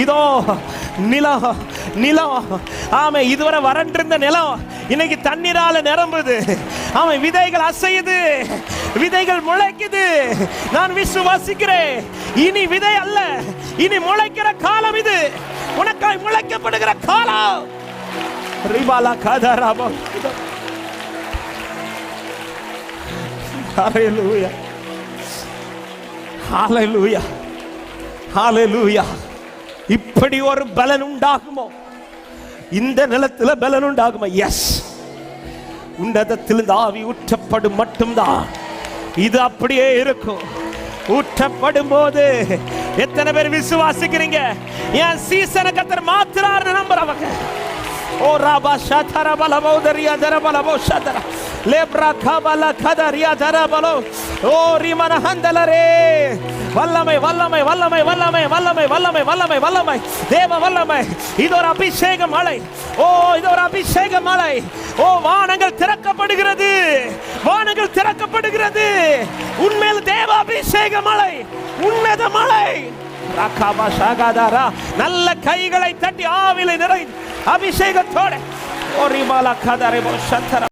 இதோ நிலம் நிலம் ஆமை இதுவரை வறண்டிருந்த நிலம் இன்னைக்கு தண்ணீரால நிரம்புது. ஆமை விதைகள் அசையுது, விதைகள் முளைக்குது. நான் விசுவாசிக்கிறேன், இனி விதை அல்ல, இனி முளைக்கிற காலம் இது. உனக்காய் முளைக்கப்படுகிற காலம். ரிபாலா கதராபோ. ஹalleluya ஹalleluya ஹalleluya. இப்படி ஒரு பலன் உண்டாகுமோ? இந்த நிலத்துல பலன் உண்டாகுமா? எஸ். உன்னதத்திலிருந்து ஆவி ஊற்றப்படும் மட்டும்தான் இது அப்படியே இருக்கும். ஊற்றப்படும் போது எத்தனை பேர் விசுவாசிக்கிறீங்க? என் சீசனை கர்த்தர் மாத்துறாருன்னு நம்புறவங்க. ஓ ராபா ஷதர பலபோதரியா தரபலபோ ஷதர லேப்ரா கபல கதரியா தரபலோ ஓ ரிமன ஹந்தலரே. வல்லமை வல்லமை வல்லமை வல்லமை வல்லமை வல்லமை வல்லமை வல்லமை தேவ வல்லமை. இது ஒரு அபிஷேக மழை. ஓ இது ஒரு அபிஷேக மழை. ஓ வானங்கள் திறக்கப்படுகிறது, வானங்கள் திறக்கப்படுகிறது. உண்மையில் தேவ அபிஷேக மழை, உன்னத மழை. ரகாபா ஷாகாதாரா. நல்ல கைகளை தட்டி ஆவிலை நிறை அபிஷேகத்தோட ஓ ரிபாலா கதரே போ ஷதர